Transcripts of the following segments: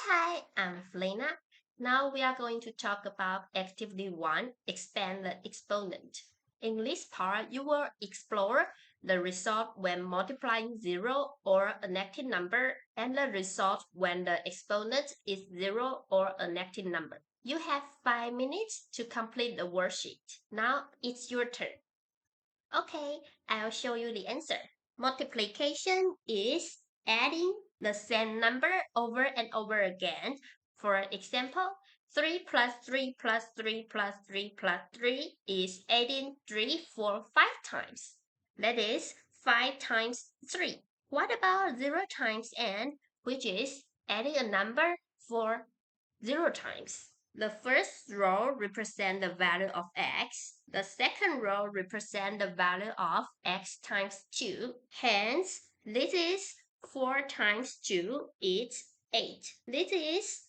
Hi, I'm Felina. Now we are going to talk about Activity 1, Expand the Exponent. In this part, you will explore the result when multiplying 0 or a negative number and the result when the exponent is 0 or a negative number. You have 5 minutes to complete the worksheet. Now it's your turn. Okay, I'll show you the answer. Multiplication is adding the same number over and over again. For example, 3 plus 3 plus 3 plus 3 plus 3 is adding 3, 4, 5 times. That is 5 times 3. What about 0 times n, which is adding a number for 0 times? The first row represents the value of x. The second row represents the value of x times 2. Hence, this is 4 times 2 is 8. This is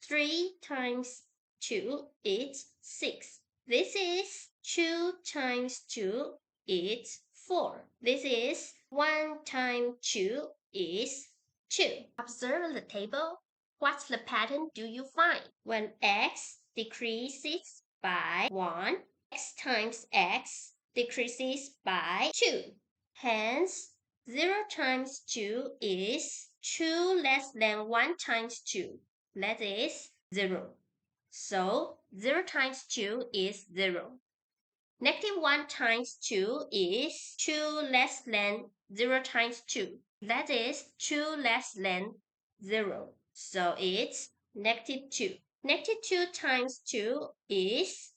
3 times 2 is 6. This is 2 times 2 is 4. This is 1 times 2 is 2. Observe the table. What's the pattern do you find? When x decreases by 1, x times x decreases by 2. Hence, 0 times 2 is 2 less than 1 times 2. That is 0. So, 0 times 2 is 0. Negative 1 times 2 is 2 less than 0 times 2. That is 2 less than 0. So it's negative 2. Negative 2 times 2 is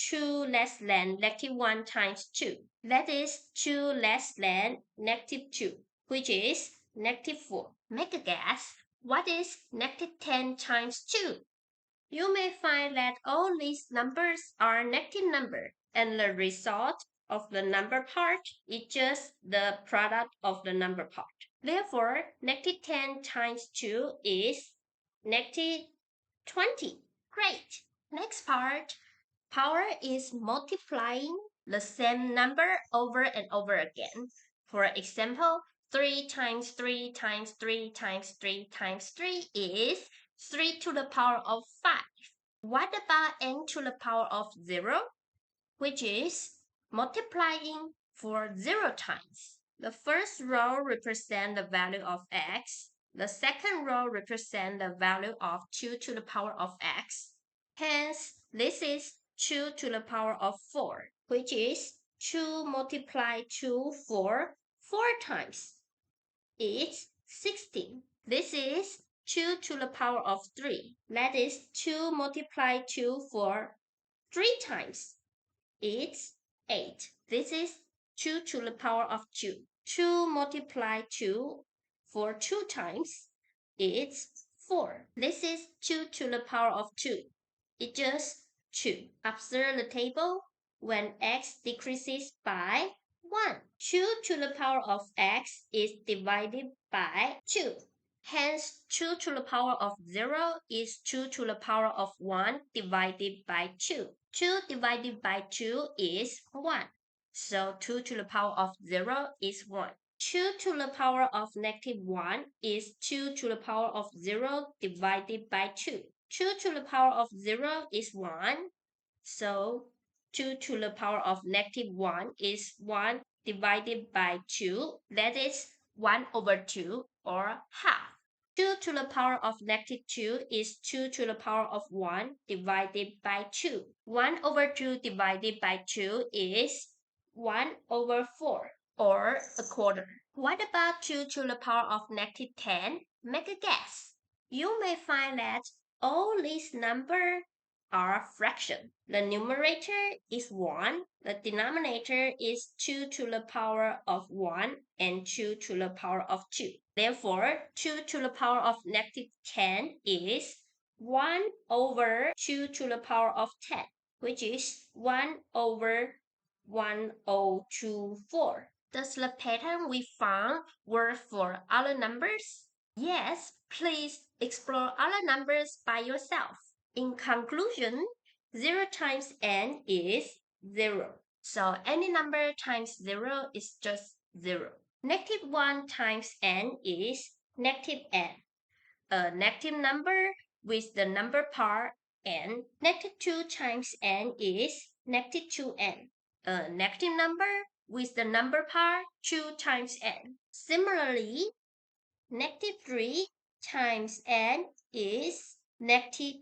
2 less than negative 1 times 2. That is 2 less than negative 2, which is negative 4. Make a guess. What is negative 10 times 2? You may find that all these numbers are negative numbers, and the result of the number part is just the product of the number part. Therefore, negative 10 times 2 is negative 20. Great! Next part, power is multiplying the same number over and over again. For example, 3 times 3 times 3 times 3 times 3 is 3 to the power of 5. What about n to the power of 0? Which is multiplying for 0 times. The first row represents the value of x. The second row represents the value of 2 to the power of x. Hence, this is 2 to the power of 4, which is 2 multiplied 2 for 4 times. It's 16. This is 2 to the power of 3. That is 2 multiplied 2 for 3 times. It's 8. This is 2 to the power of 2. 2 multiplied 2 for 2 times. It's 4. This is 2 to the power of 2. It's just 2. Observe the table. When x decreases by 1, 2 to the power of x is divided by 2. Hence, 2 to the power of 0 is 2 to the power of 1 divided by 2. 2 divided by 2 is 1. So 2 to the power of 0 is 1. 2 to the power of negative 1 is 2 to the power of 0 divided by 2. 2 to the power of 0 is 1. So 2 to the power of negative 1 is 1 divided by 2. That is 1 over 2 or half. 2 to the power of negative 2 is 2 to the power of 1 divided by 2. 1 over 2 divided by 2 is 1 over 4 or a quarter. What about 2 to the power of negative 10? Make a guess. You may find that all these numbers are fraction. The numerator is 1, the denominator is 2 to the power of 1 and 2 to the power of 2. Therefore, 2 to the power of negative 10 is 1 over 2 to the power of 10, which is 1 over 1024. Does the pattern we found work for other numbers? Yes, please explore other numbers by yourself. In conclusion, 0 times n is 0. So any number times 0 is just 0. Negative 1 times n is negative n. a negative number with the number part n. Negative 2 times n is negative 2n. A negative number with the number part 2 times n. Similarly, negative 3 times n is negative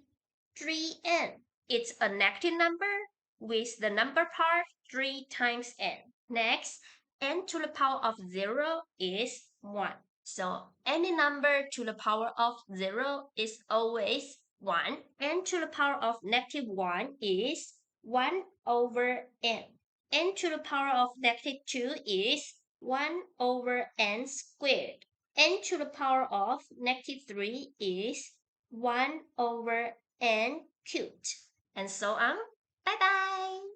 3n. It's a negative number with the number part 3 times n. Next, n to the power of 0 is 1. So any number to the power of 0 is always 1. N to the power of negative 1 is 1 over n. N to the power of negative 2 is 1 over n squared. N to the power of negative 3 is 1 over n cubed. And so on. Bye bye!